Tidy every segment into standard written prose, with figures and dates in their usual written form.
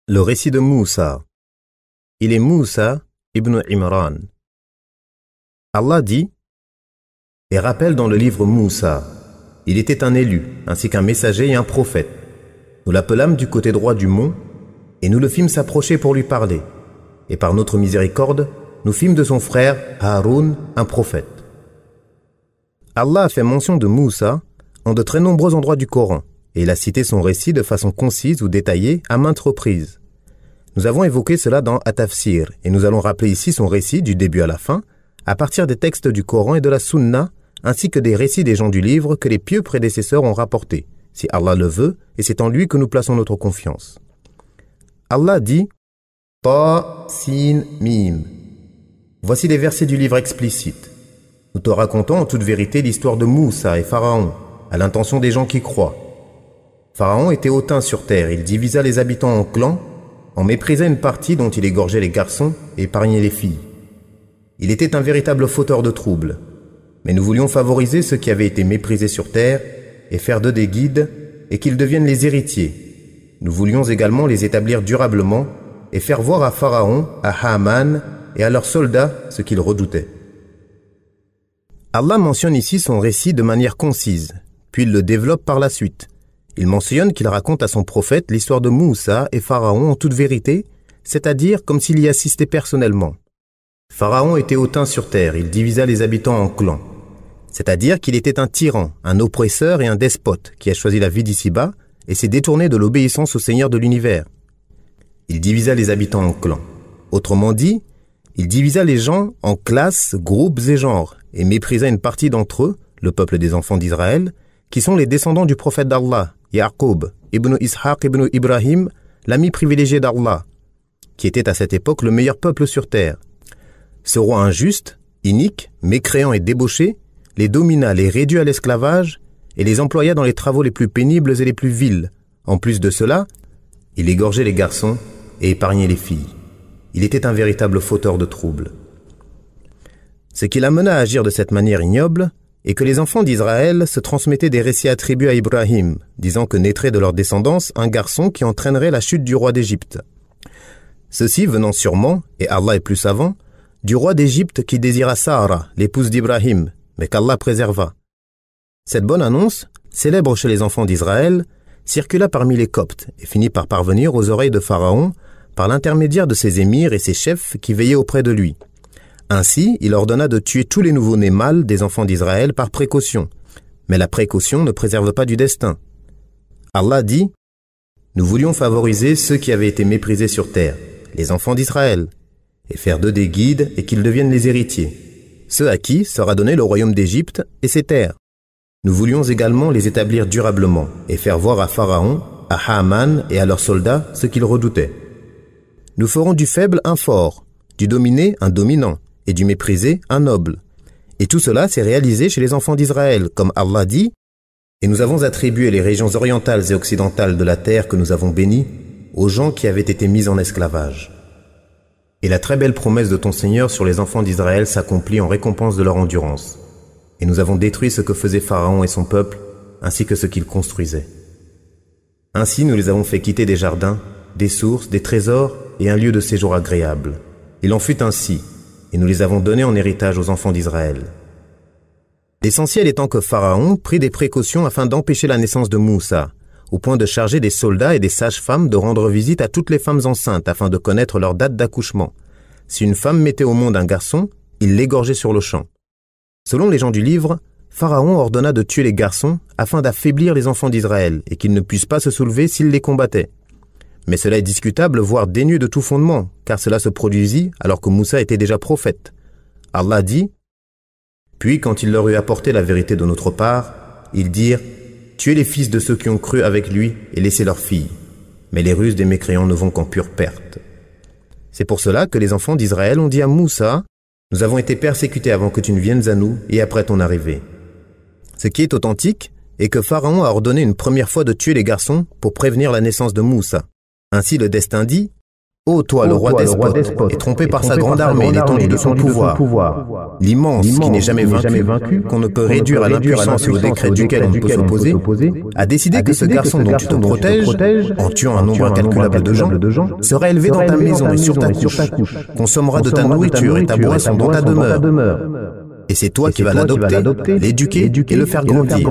Le récit de Moussa. Il est Moussa ibn Imran. Allah dit et rappelle dans le livre Moussa, il était un élu, ainsi qu'un messager et un prophète. Nous l'appelâmes du côté droit du mont, et nous le fîmes s'approcher pour lui parler. Et par notre miséricorde, nous fîmes de son frère Haroun un prophète. Allah a fait mention de Moussa en de très nombreux endroits du Coran, et il a cité son récit de façon concise ou détaillée à maintes reprises. Nous avons évoqué cela dans At-Tafsir, et nous allons rappeler ici son récit du début à la fin, à partir des textes du Coran et de la Sunna, ainsi que des récits des gens du livre que les pieux prédécesseurs ont rapportés, si Allah le veut, et c'est en lui que nous plaçons notre confiance. Allah dit Ta, Sin, Mim. Voici les versets du livre explicite. Nous te racontons en toute vérité l'histoire de Moussa et Pharaon, à l'intention des gens qui croient. Pharaon était hautain sur terre, il divisa les habitants en clans, en méprisait une partie dont il égorgeait les garçons et épargnait les filles. Il était un véritable fauteur de troubles, mais nous voulions favoriser ceux qui avaient été méprisés sur terre et faire d'eux des guides et qu'ils deviennent les héritiers. Nous voulions également les établir durablement et faire voir à Pharaon, à Haman et à leurs soldats ce qu'ils redoutaient. Allah mentionne ici son récit de manière concise, puis il le développe par la suite. Il mentionne qu'il raconte à son prophète l'histoire de Moussa et Pharaon en toute vérité, c'est-à-dire comme s'il y assistait personnellement. Pharaon était hautain sur terre, il divisa les habitants en clans. C'est-à-dire qu'il était un tyran, un oppresseur et un despote qui a choisi la vie d'ici-bas et s'est détourné de l'obéissance au Seigneur de l'univers. Il divisa les habitants en clans. Autrement dit, il divisa les gens en classes, groupes et genres et méprisa une partie d'entre eux, le peuple des enfants d'Israël, qui sont les descendants du prophète d'Allah, Yaqub, ibn Ishaq ibn Ibrahim, l'ami privilégié d'Allah, qui était à cette époque le meilleur peuple sur terre. Ce roi injuste, inique, mécréant et débauché, les domina, les réduit à l'esclavage et les employa dans les travaux les plus pénibles et les plus vils. En plus de cela, il égorgeait les garçons et épargnait les filles. Il était un véritable fauteur de troubles. Ce qui l'amena à agir de cette manière ignoble est que les enfants d'Israël se transmettaient des récits attribués à Ibrahim, disant que naîtrait de leur descendance un garçon qui entraînerait la chute du roi d'Égypte. Ceci venant sûrement, et Allah est plus savant, du roi d'Égypte qui désira Sahara, l'épouse d'Ibrahim, mais qu'Allah préserva. Cette bonne annonce, célèbre chez les enfants d'Israël, circula parmi les Coptes et finit par parvenir aux oreilles de Pharaon par l'intermédiaire de ses émirs et ses chefs qui veillaient auprès de lui. Ainsi, il ordonna de tuer tous les nouveau-nés mâles des enfants d'Israël par précaution. Mais la précaution ne préserve pas du destin. Allah dit « Nous voulions favoriser ceux qui avaient été méprisés sur terre, les enfants d'Israël, et faire d'eux des guides et qu'ils deviennent les héritiers, ceux à qui sera donné le royaume d'Égypte et ses terres. Nous voulions également les établir durablement et faire voir à Pharaon, à Haman et à leurs soldats ce qu'ils redoutaient. Nous ferons du faible un fort, du dominé un dominant, et du méprisé un noble. Et tout cela s'est réalisé chez les enfants d'Israël, comme Allah dit, « Et nous avons attribué les régions orientales et occidentales de la terre que nous avons bénies aux gens qui avaient été mis en esclavage. » Et la très belle promesse de ton Seigneur sur les enfants d'Israël s'accomplit en récompense de leur endurance. Et nous avons détruit ce que faisait Pharaon et son peuple, ainsi que ce qu'ils construisaient. Ainsi nous les avons fait quitter des jardins, des sources, des trésors et un lieu de séjour agréable. Il en fut ainsi, et nous les avons donnés en héritage aux enfants d'Israël. L'essentiel étant que Pharaon prit des précautions afin d'empêcher la naissance de Moussa, au point de charger des soldats et des sages-femmes de rendre visite à toutes les femmes enceintes afin de connaître leur date d'accouchement. Si une femme mettait au monde un garçon, il l'égorgeait sur le champ. Selon les gens du livre, Pharaon ordonna de tuer les garçons afin d'affaiblir les enfants d'Israël et qu'ils ne puissent pas se soulever s'ils les combattaient. Mais cela est discutable, voire dénué de tout fondement, car cela se produisit alors que Moussa était déjà prophète. Allah dit « Puis quand il leur eut apporté la vérité de notre part, ils dirent « Tuez les fils de ceux qui ont cru avec lui et laissez leurs filles. Mais les ruses des mécréants ne vont qu'en pure perte. » C'est pour cela que les enfants d'Israël ont dit à Moussa « Nous avons été persécutés avant que tu ne viennes à nous et après ton arrivée. » Ce qui est authentique est que Pharaon a ordonné une première fois de tuer les garçons pour prévenir la naissance de Moussa. Ainsi le destin dit Ô toi, le roi despote, et trompé par sa grande armée et l'étendue de son pouvoir, l'immense qui n'est jamais vaincu, qu'on ne peut réduire à l'impuissance et au décret duquel on ne peut s'opposer, a décidé que ce garçon dont tu te protèges, en tuant un nombre incalculable de gens, sera élevé dans ta maison et sur ta couche, consommera de ta nourriture et ta boisson dans ta demeure. Et c'est toi qui vas l'adopter, l'éduquer et le faire grandir.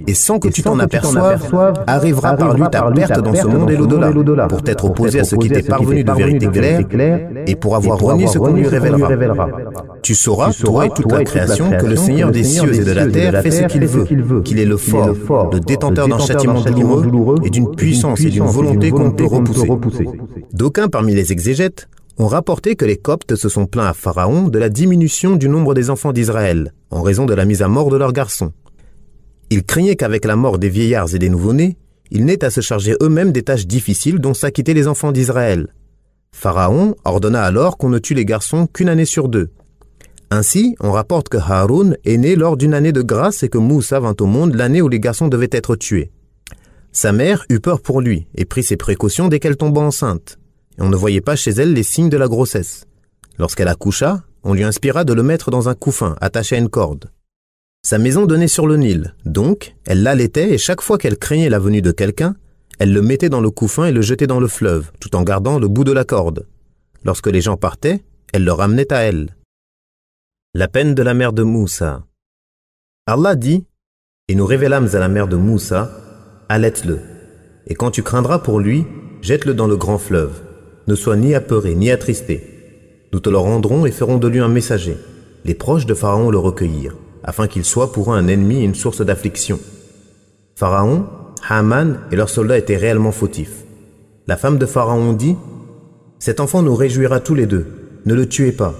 Et sans que tu t'en aperçoives, arrivera par lui ta perte dans ce monde et l'au-delà, pour t'être opposé à ce qui t'est parvenu de vérité claire, et pour avoir renié ce qu'on lui révélera. Tu sauras, toi et toute la création, que le Seigneur des cieux et de la terre fait ce qu'il veut, qu'il est le fort, le détenteur d'un châtiment douloureux et d'une puissance et d'une volonté qu'on ne peut repousser. D'aucuns parmi les exégètes ont rapporté que les Coptes se sont plaints à Pharaon de la diminution du nombre des enfants d'Israël, en raison de la mise à mort de leurs garçons. Ils craignaient qu'avec la mort des vieillards et des nouveau-nés, ils n'aient à se charger eux-mêmes des tâches difficiles dont s'acquittaient les enfants d'Israël. Pharaon ordonna alors qu'on ne tue les garçons qu'une année sur 2. Ainsi, on rapporte que Haroun est né lors d'une année de grâce et que Moussa vint au monde l'année où les garçons devaient être tués. Sa mère eut peur pour lui et prit ses précautions dès qu'elle tomba enceinte. Et on ne voyait pas chez elle les signes de la grossesse. Lorsqu'elle accoucha, on lui inspira de le mettre dans un couffin attaché à une corde. Sa maison donnait sur le Nil, donc elle l'allaitait et chaque fois qu'elle craignait la venue de quelqu'un, elle le mettait dans le couffin et le jetait dans le fleuve, tout en gardant le bout de la corde. Lorsque les gens partaient, elle le ramenait à elle. La peine de la mère de Moussa. Allah dit, et nous révélâmes à la mère de Moussa, allaite-le, et quand tu craindras pour lui, jette-le dans le grand fleuve. Ne sois ni apeuré, ni attristé. Nous te le rendrons et ferons de lui un messager. Les proches de Pharaon le recueillirent, afin qu'il soit pour eux un ennemi et une source d'affliction. Pharaon, Haman et leurs soldats étaient réellement fautifs. La femme de Pharaon dit, « Cet enfant nous réjouira tous les deux. Ne le tuez pas.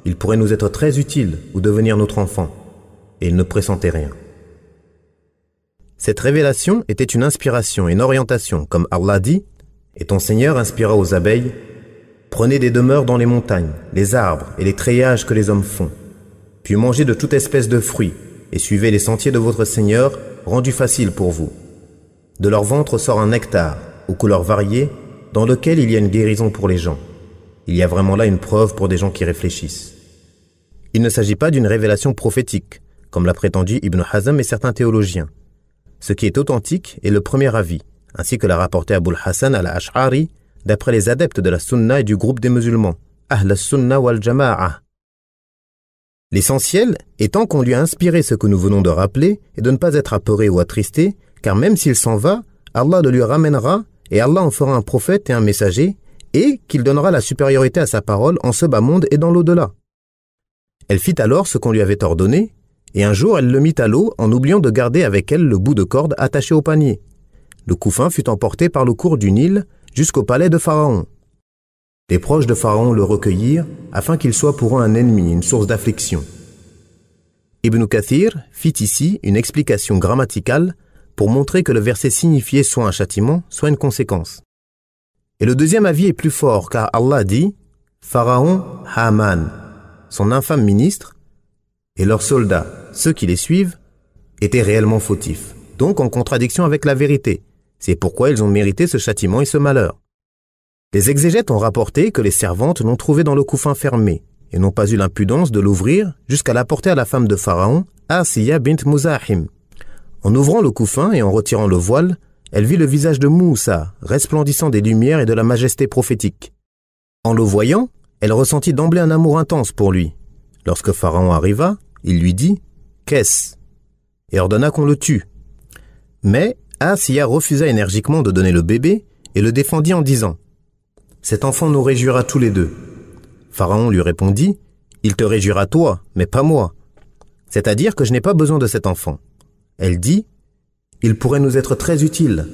Il pourrait nous être très utile ou devenir notre enfant. » Et il ne pressentait rien. Cette révélation était une inspiration et une orientation, comme Allah dit, et ton Seigneur inspira aux abeilles, « Prenez des demeures dans les montagnes, les arbres et les treillages que les hommes font, puis mangez de toute espèce de fruits, et suivez les sentiers de votre Seigneur, rendus faciles pour vous. De leur ventre sort un nectar, aux couleurs variées, dans lequel il y a une guérison pour les gens. Il y a vraiment là une preuve pour des gens qui réfléchissent. » Il ne s'agit pas d'une révélation prophétique, comme l'a prétendu Ibn Hazm et certains théologiens. Ce qui est authentique est le premier avis, ainsi que l'a rapporté Abul Hassan al-Ash'ari, d'après les adeptes de la Sunna et du groupe des musulmans, Ahl al-Sunna wal-Jama'a. L'essentiel étant qu'on lui a inspiré ce que nous venons de rappeler et de ne pas être apeuré ou attristé, car même s'il s'en va, Allah le lui ramènera et Allah en fera un prophète et un messager, et qu'il donnera la supériorité à sa parole en ce bas monde et dans l'au-delà. Elle fit alors ce qu'on lui avait ordonné, et un jour elle le mit à l'eau en oubliant de garder avec elle le bout de corde attaché au panier. Le couffin fut emporté par le cours du Nil jusqu'au palais de Pharaon. Les proches de Pharaon le recueillirent afin qu'il soit pour eux un ennemi, une source d'affliction. Ibn Kathir fit ici une explication grammaticale pour montrer que le verset signifiait soit un châtiment, soit une conséquence. Et le deuxième avis est plus fort car Allah dit « Pharaon, Haman, son infâme ministre, et leurs soldats, ceux qui les suivent, étaient réellement fautifs, donc en contradiction avec la vérité. C'est pourquoi ils ont mérité ce châtiment et ce malheur. » Les exégètes ont rapporté que les servantes l'ont trouvé dans le couffin fermé et n'ont pas eu l'impudence de l'ouvrir jusqu'à l'apporter à la femme de Pharaon, Asiya bint Muzahim. En ouvrant le couffin et en retirant le voile, elle vit le visage de Moussa, resplendissant des lumières et de la majesté prophétique. En le voyant, elle ressentit d'emblée un amour intense pour lui. Lorsque Pharaon arriva, il lui dit « Qu'est-ce ?» et ordonna qu'on le tue. Mais Asiya refusa énergiquement de donner le bébé et le défendit en disant « Cet enfant nous réjouira tous les deux. » Pharaon lui répondit « Il te réjouira toi, mais pas moi. C'est-à-dire que je n'ai pas besoin de cet enfant. » Elle dit « Il pourrait nous être très utile. »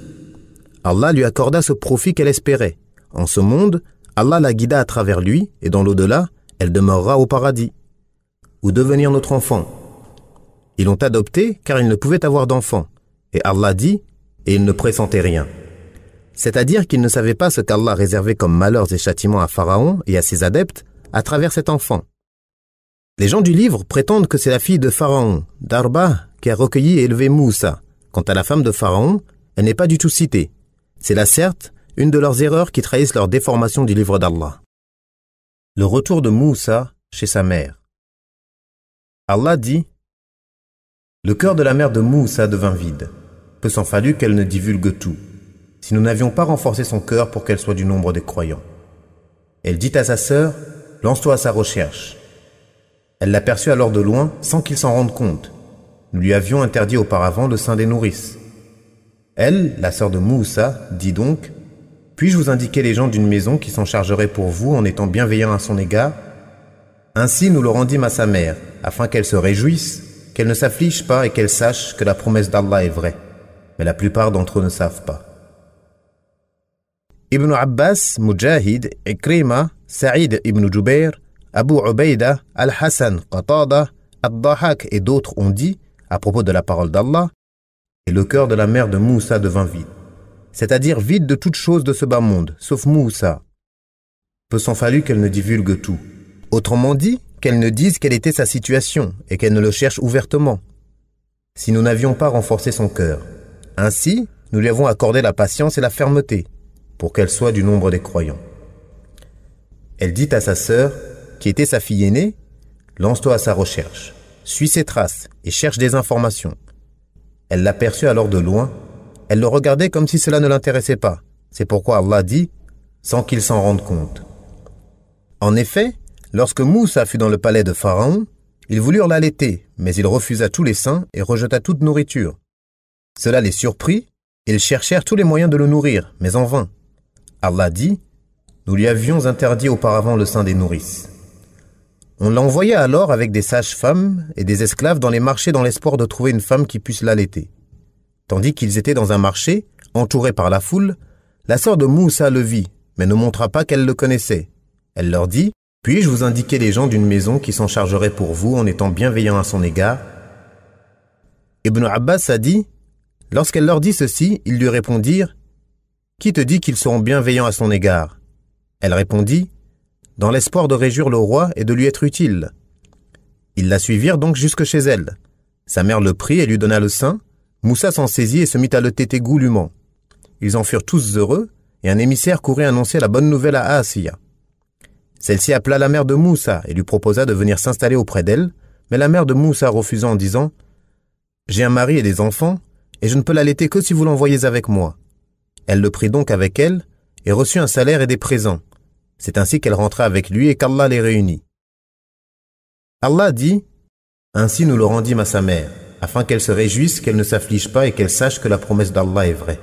Allah lui accorda ce profit qu'elle espérait. En ce monde, Allah la guida à travers lui, et dans l'au-delà, elle demeurera au paradis. Ou devenir notre enfant. Ils l'ont adopté car ils ne pouvaient avoir d'enfant. Et Allah dit « Et ils ne pressentaient rien. » C'est-à-dire qu'ils ne savaient pas ce qu'Allah réservait comme malheurs et châtiments à Pharaon et à ses adeptes à travers cet enfant. Les gens du livre prétendent que c'est la fille de Pharaon, Darba, qui a recueilli et élevé Moussa. Quant à la femme de Pharaon, elle n'est pas du tout citée. C'est là certes une de leurs erreurs qui trahissent leur déformation du livre d'Allah. Le retour de Moussa chez sa mère. Allah dit: le cœur de la mère de Moussa devint vide. Peu s'en fallut qu'elle ne divulgue tout, si nous n'avions pas renforcé son cœur pour qu'elle soit du nombre des croyants. Elle dit à sa sœur: lance-toi à sa recherche. Elle l'aperçut alors de loin sans qu'il s'en rende compte. Nous lui avions interdit auparavant le sein des nourrices. Elle, la sœur de Moussa, dit donc: puis-je vous indiquer les gens d'une maison qui s'en chargeraient pour vous en étant bienveillants à son égard? Ainsi nous le rendîmes à sa mère, afin qu'elle se réjouisse, qu'elle ne s'afflige pas et qu'elle sache que la promesse d'Allah est vraie. Mais la plupart d'entre eux ne savent pas. Ibn Abbas, Mujahid, Ikrima, Saïd ibn Jubair, Abu Ubaïda, Al-Hassan, Qatada, Ad-Dahak et d'autres ont dit, à propos de la parole d'Allah, et le cœur de la mère de Moussa devint vide, c'est-à-dire vide de toute chose de ce bas monde, sauf Moussa. Peu s'en fallut qu'elle ne divulgue tout. Autrement dit, qu'elle ne dise quelle était sa situation et qu'elle ne le cherche ouvertement. Si nous n'avions pas renforcé son cœur, ainsi, nous lui avons accordé la patience et la fermeté, pour qu'elle soit du nombre des croyants. Elle dit à sa sœur, qui était sa fille aînée: lance-toi à sa recherche, suis ses traces et cherche des informations. Elle l'aperçut alors de loin, elle le regardait comme si cela ne l'intéressait pas. C'est pourquoi Allah dit, sans qu'il s'en rende compte. En effet, lorsque Moussa fut dans le palais de Pharaon, ils voulurent l'allaiter, mais il refusa tous les seins et rejeta toute nourriture. Cela les surprit, et ils cherchèrent tous les moyens de le nourrir, mais en vain. Allah dit: nous lui avions interdit auparavant le sein des nourrices. On l'envoya alors avec des sages-femmes et des esclaves dans les marchés dans l'espoir de trouver une femme qui puisse l'allaiter. Tandis qu'ils étaient dans un marché, entourés par la foule, la sœur de Moussa le vit, mais ne montra pas qu'elle le connaissait. Elle leur dit: puis-je vous indiquer les gens d'une maison qui s'en chargeraient pour vous en étant bienveillants à son égard? Ibn Abbas a dit: lorsqu'elle leur dit ceci, ils lui répondirent: qui te dit qu'ils seront bienveillants à son égard? Elle répondit: dans l'espoir de réjouir le roi et de lui être utile. Ils la suivirent donc jusque chez elle. Sa mère le prit et lui donna le sein. Moussa s'en saisit et se mit à le téter goulûment. Ils en furent tous heureux, et un émissaire courut annoncer la bonne nouvelle à Asiya. Celle-ci appela la mère de Moussa et lui proposa de venir s'installer auprès d'elle, mais la mère de Moussa refusa en disant: j'ai un mari et des enfants, et je ne peux l'allaiter que si vous l'envoyez avec moi. Elle le prit donc avec elle, et reçut un salaire et des présents. C'est ainsi qu'elle rentra avec lui et qu'Allah les réunit. Allah dit: ainsi nous le rendîmes à sa mère, afin qu'elle se réjouisse, qu'elle ne s'afflige pas et qu'elle sache que la promesse d'Allah est vraie.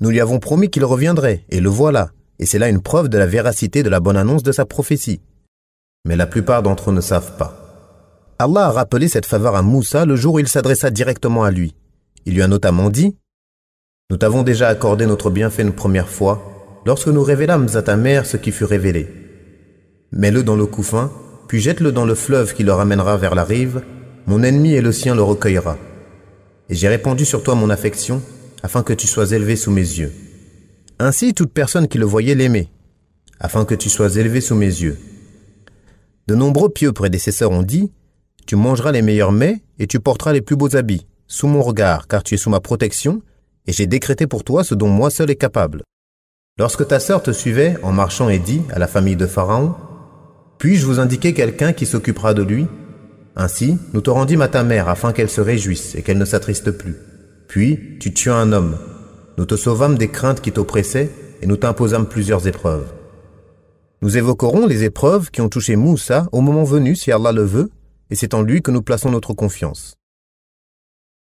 Nous lui avons promis qu'il reviendrait, et le voilà, et c'est là une preuve de la véracité de la bonne annonce de sa prophétie. Mais la plupart d'entre eux ne savent pas. Allah a rappelé cette faveur à Moussa le jour où il s'adressa directement à lui. Il lui a notamment dit: nous t'avons déjà accordé notre bienfait une première fois, lorsque nous révélâmes à ta mère ce qui fut révélé. Mets-le dans le couffin, puis jette-le dans le fleuve qui le ramènera vers la rive, mon ennemi et le sien le recueillera. Et j'ai répandu sur toi mon affection, afin que tu sois élevé sous mes yeux. Ainsi toute personne qui le voyait l'aimait, afin que tu sois élevé sous mes yeux. De nombreux pieux prédécesseurs ont dit: tu mangeras les meilleurs mets et tu porteras les plus beaux habits, sous mon regard, car tu es sous ma protection, et j'ai décrété pour toi ce dont moi seul est capable. Lorsque ta sœur te suivait en marchant et dit à la famille de Pharaon: puis-je vous indiquer quelqu'un qui s'occupera de lui? Ainsi, nous te rendîmes à ta mère afin qu'elle se réjouisse et qu'elle ne s'attriste plus. Puis, tu tuas un homme. Nous te sauvâmes des craintes qui t'oppressaient et nous t'imposâmes plusieurs épreuves. Nous évoquerons les épreuves qui ont touché Moussa au moment venu si Allah le veut, et c'est en lui que nous plaçons notre confiance.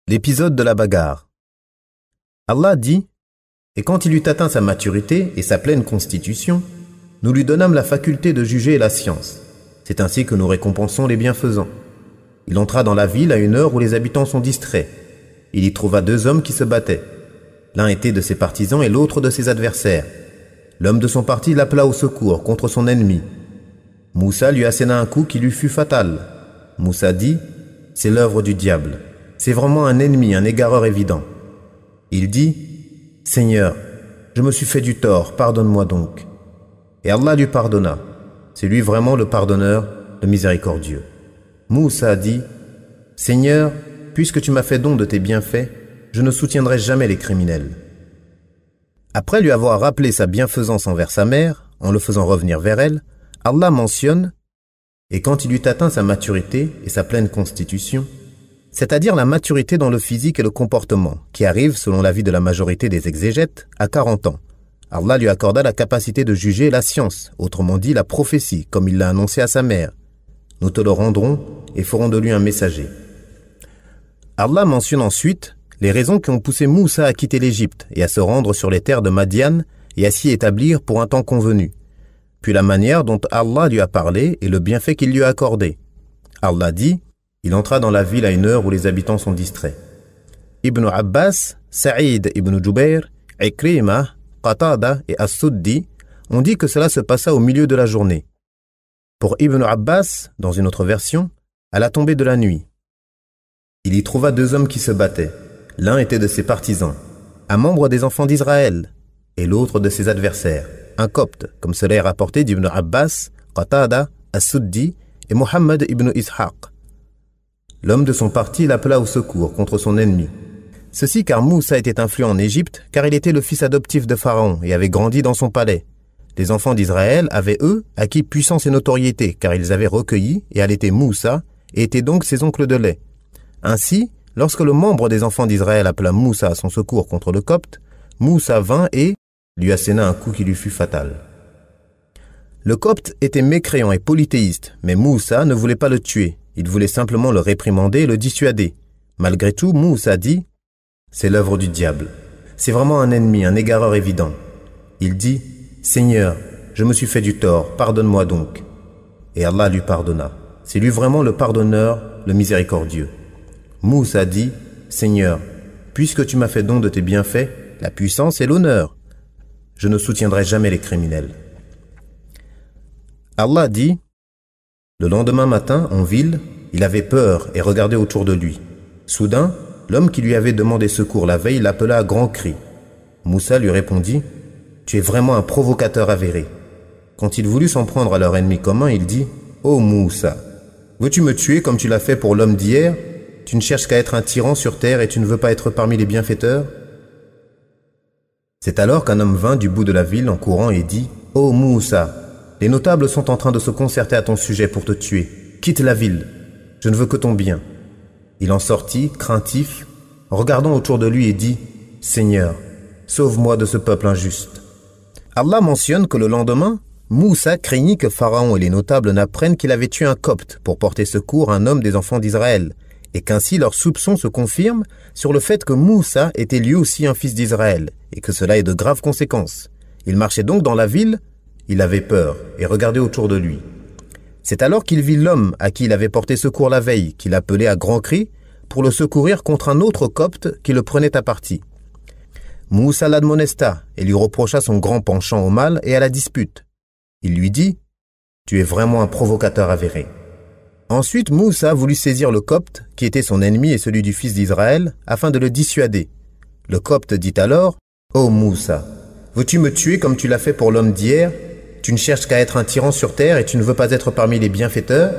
L'épisode de la bagarre. Allah dit: et quand il eut atteint sa maturité et sa pleine constitution, nous lui donnâmes la faculté de juger la science. C'est ainsi que nous récompensons les bienfaisants. Il entra dans la ville à une heure où les habitants sont distraits. Il y trouva deux hommes qui se battaient. L'un était de ses partisans et l'autre de ses adversaires. L'homme de son parti l'appela au secours contre son ennemi. Moussa lui asséna un coup qui lui fut fatal. Moussa dit: c'est l'œuvre du diable. C'est vraiment un ennemi, un égareur évident. Il dit: Seigneur, je me suis fait du tort, pardonne-moi donc. Et Allah lui pardonna. C'est lui vraiment le pardonneur, le miséricordieux. Moussa dit: Seigneur, puisque tu m'as fait don de tes bienfaits, je ne soutiendrai jamais les criminels. Après lui avoir rappelé sa bienfaisance envers sa mère, en le faisant revenir vers elle, Allah mentionne « Et quand il eut atteint sa maturité et sa pleine constitution », c'est-à-dire la maturité dans le physique et le comportement, qui arrive, selon l'avis de la majorité des exégètes, à 40 ans. Allah lui accorda la capacité de juger la science, autrement dit la prophétie, comme il l'a annoncé à sa mère. Nous te le rendrons et ferons de lui un messager. Allah mentionne ensuite les raisons qui ont poussé Moussa à quitter l'Égypte et à se rendre sur les terres de Madian et à s'y établir pour un temps convenu, puis la manière dont Allah lui a parlé et le bienfait qu'il lui a accordé. Allah dit, il entra dans la ville à une heure où les habitants sont distraits. Ibn Abbas, Saïd ibn Jubayr, Ikrimah, Qatada et As-Suddi ont dit que cela se passa au milieu de la journée. Pour Ibn Abbas, dans une autre version, à la tombée de la nuit. Il y trouva 2 hommes qui se battaient. L'un était de ses partisans, un membre des enfants d'Israël, et l'autre de ses adversaires, un copte, comme cela est rapporté d'Ibn Abbas, Qatada, As-Suddi et Mohammed ibn Ishaq. L'homme de son parti l'appela au secours contre son ennemi. Ceci car Moussa était influent en Égypte, car il était le fils adoptif de Pharaon et avait grandi dans son palais. Les enfants d'Israël avaient, eux, acquis puissance et notoriété, car ils avaient recueilli et allaité Moussa, et étaient donc ses oncles de lait. Ainsi, lorsque le membre des enfants d'Israël appela Moussa à son secours contre le copte, Moussa vint et lui asséna un coup qui lui fut fatal. Le copte était mécréant et polythéiste, mais Moussa ne voulait pas le tuer. Il voulait simplement le réprimander et le dissuader. Malgré tout, Moussa dit « C'est l'œuvre du diable. C'est vraiment un ennemi, un égareur évident. » Il dit « Seigneur, je me suis fait du tort, pardonne-moi donc. » Et Allah lui pardonna. C'est lui vraiment le pardonneur, le miséricordieux. Moussa dit « Seigneur, puisque tu m'as fait don de tes bienfaits, la puissance et l'honneur, je ne soutiendrai jamais les criminels. » Allah dit « Le lendemain matin, en ville, il avait peur et regardait autour de lui. Soudain, l'homme qui lui avait demandé secours la veille l'appela à grands cris. Moussa lui répondit « Tu es vraiment un provocateur avéré. » Quand il voulut s'en prendre à leur ennemi commun, il dit « Ô Moussa, veux-tu me tuer comme tu l'as fait pour l'homme d'hier? Tu ne cherches qu'à être un tyran sur terre et tu ne veux pas être parmi les bienfaiteurs ?» C'est alors qu'un homme vint du bout de la ville en courant et dit « Ô Moussa, les notables sont en train de se concerter à ton sujet pour te tuer. Quitte la ville. Je ne veux que ton bien. » Il en sortit, craintif, regardant autour de lui et dit « Seigneur, sauve-moi de ce peuple injuste. » Allah mentionne que le lendemain, Moussa craignit que Pharaon et les notables n'apprennent qu'il avait tué un copte pour porter secours à un homme des enfants d'Israël, et qu'ainsi leurs soupçons se confirment sur le fait que Moussa était lui aussi un fils d'Israël, et que cela ait de graves conséquences. Il marchait donc dans la ville. Il avait peur et regardait autour de lui. C'est alors qu'il vit l'homme à qui il avait porté secours la veille, qu'il appelait à grands cris pour le secourir contre un autre copte qui le prenait à partie. Moussa l'admonesta et lui reprocha son grand penchant au mal et à la dispute. Il lui dit « Tu es vraiment un provocateur avéré. » Ensuite, Moussa voulut saisir le copte, qui était son ennemi et celui du fils d'Israël, afin de le dissuader. Le copte dit alors « Ô Moussa, veux-tu me tuer comme tu l'as fait pour l'homme d'hier ? Tu ne cherches qu'à être un tyran sur terre et tu ne veux pas être parmi les bienfaiteurs ?»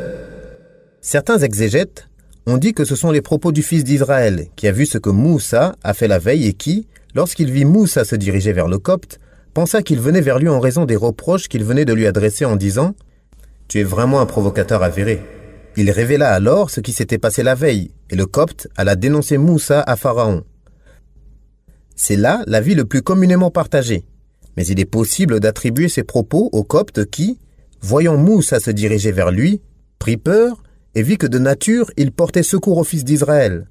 Certains exégètes ont dit que ce sont les propos du fils d'Israël qui a vu ce que Moussa a fait la veille et qui, lorsqu'il vit Moussa se diriger vers le copte, pensa qu'il venait vers lui en raison des reproches qu'il venait de lui adresser en disant « Tu es vraiment un provocateur avéré. » Il révéla alors ce qui s'était passé la veille et le copte alla dénoncer Moussa à Pharaon. C'est là l'avis le plus communément partagé. Mais il est possible d'attribuer ces propos au copte qui, voyant Moussa se diriger vers lui, prit peur et vit que de nature il portait secours au fils d'Israël.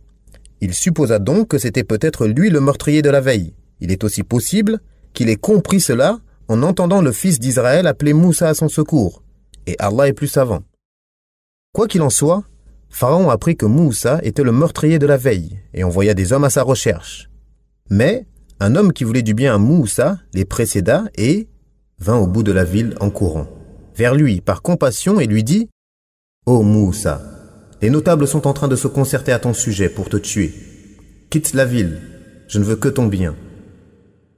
Il supposa donc que c'était peut-être lui le meurtrier de la veille. Il est aussi possible qu'il ait compris cela en entendant le fils d'Israël appeler Moussa à son secours. Et Allah est plus savant. Quoi qu'il en soit, Pharaon apprit que Moussa était le meurtrier de la veille et envoya des hommes à sa recherche. Mais un homme qui voulait du bien à Moussa les précéda et vint au bout de la ville en courant, vers lui par compassion et lui dit « Ô Moussa, les notables sont en train de se concerter à ton sujet pour te tuer. Quitte la ville, je ne veux que ton bien. »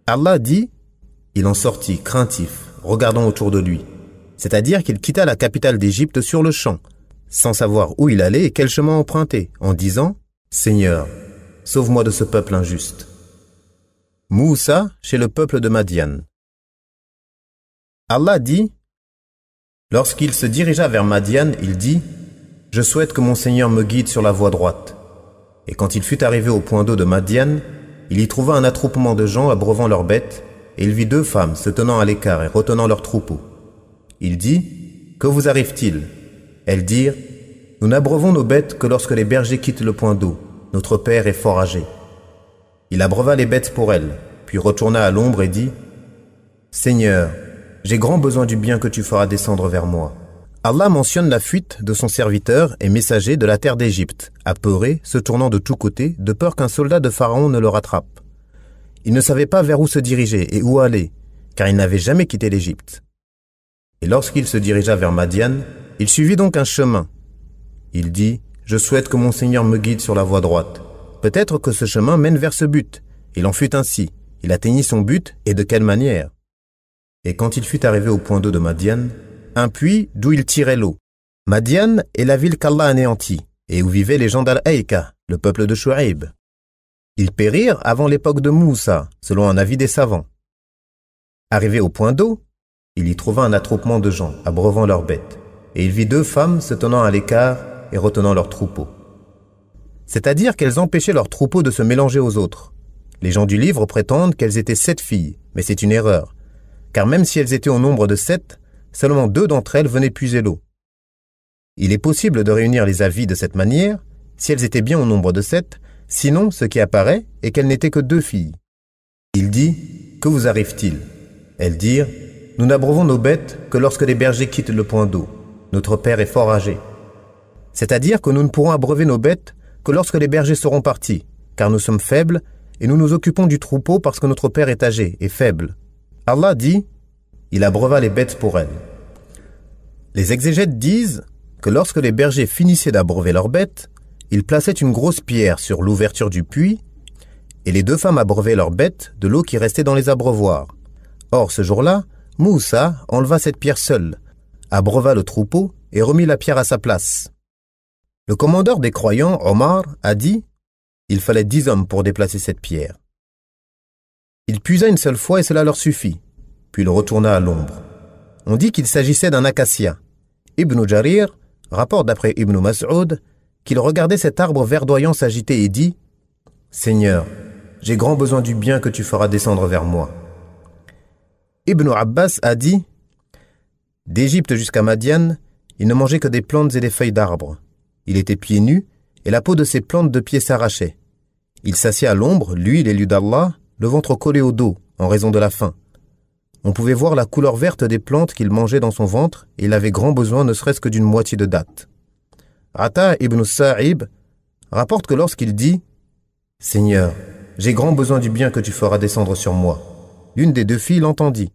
Allah dit « Il en sortit, craintif, regardant autour de lui. » C'est-à-dire qu'il quitta la capitale d'Égypte sur le champ, sans savoir où il allait et quel chemin emprunter, en disant « Seigneur, sauve-moi de ce peuple injuste. » Moussa chez le peuple de Madian. Allah dit, lorsqu'il se dirigea vers Madian, il dit, « Je souhaite que mon Seigneur me guide sur la voie droite. » Et quand il fut arrivé au point d'eau de Madian, il y trouva un attroupement de gens abreuvant leurs bêtes, et il vit 2 femmes se tenant à l'écart et retenant leurs troupeaux. Il dit, « Que vous arrive-t-il » Elles dirent, « Nous n'abreuvons nos bêtes que lorsque les bergers quittent le point d'eau. Notre père est fort âgé. » Il abreuva les bêtes pour elles, puis retourna à l'ombre et dit, « Seigneur, j'ai grand besoin du bien que tu feras descendre vers moi. » Allah mentionne la fuite de son serviteur et messager de la terre d'Égypte, apeuré, se tournant de tous côtés, de peur qu'un soldat de Pharaon ne le rattrape. Il ne savait pas vers où se diriger et où aller, car il n'avait jamais quitté l'Égypte. Et lorsqu'il se dirigea vers Madian, il suivit donc un chemin. Il dit, « Je souhaite que mon Seigneur me guide sur la voie droite. Peut-être que ce chemin mène vers ce but. » Il en fut ainsi. Il atteignit son but, et de quelle manière? Et quand il fut arrivé au point d'eau de Madian, un puits d'où il tirait l'eau. Madian est la ville qu'Allah anéantit, et où vivaient les gens d'Al-Aïka, le peuple de Shu'aib. Ils périrent avant l'époque de Moussa, selon un avis des savants. Arrivé au point d'eau, il y trouva un attroupement de gens, abreuvant leurs bêtes, et il vit 2 femmes se tenant à l'écart et retenant leurs troupeaux. C'est-à-dire qu'elles empêchaient leurs troupeaux de se mélanger aux autres. Les gens du livre prétendent qu'elles étaient 7 filles, mais c'est une erreur, car même si elles étaient au nombre de 7, seulement 2 d'entre elles venaient puiser l'eau. Il est possible de réunir les avis de cette manière, si elles étaient bien au nombre de 7, sinon ce qui apparaît est qu'elles n'étaient que 2 filles. Il dit, « Que vous arrive-t-il » Elles dirent, « Nous n'abreuvons nos bêtes que lorsque les bergers quittent le point d'eau. Notre père est fort âgé. » C'est-à-dire que nous ne pourrons abreuver nos bêtes que lorsque les bergers seront partis, car nous sommes faibles et nous nous occupons du troupeau parce que notre père est âgé et faible. Allah dit, il abreuva les bêtes pour elles. Les exégètes disent que lorsque les bergers finissaient d'abreuver leurs bêtes, ils plaçaient une grosse pierre sur l'ouverture du puits et les 2 femmes abreuvaient leurs bêtes de l'eau qui restait dans les abreuvoirs. Or, ce jour-là, Moussa enleva cette pierre seule, abreuva le troupeau et remit la pierre à sa place. Le commandeur des croyants, Omar, a dit « Il fallait 10 hommes pour déplacer cette pierre. » Il puisa une seule fois et cela leur suffit, puis il retourna à l'ombre. On dit qu'il s'agissait d'un acacia. Ibn Jarir rapporte d'après Ibn Mas'ud qu'il regardait cet arbre verdoyant s'agiter et dit « Seigneur, j'ai grand besoin du bien que tu feras descendre vers moi. » Ibn Abbas a dit « D'Égypte jusqu'à Madian, il ne mangeait que des plantes et des feuilles d'arbres. Il était pieds nus, et la peau de ses plantes de pieds s'arrachait. Il s'assied à l'ombre, lui, l'élu d'Allah, le ventre collé au dos, en raison de la faim. On pouvait voir la couleur verte des plantes qu'il mangeait dans son ventre, et il avait grand besoin ne serait-ce que d'une moitié de dattes. Ata ibn Sa'ib rapporte que lorsqu'il dit « Seigneur, j'ai grand besoin du bien que tu feras descendre sur moi », l'une des 2 filles l'entendit.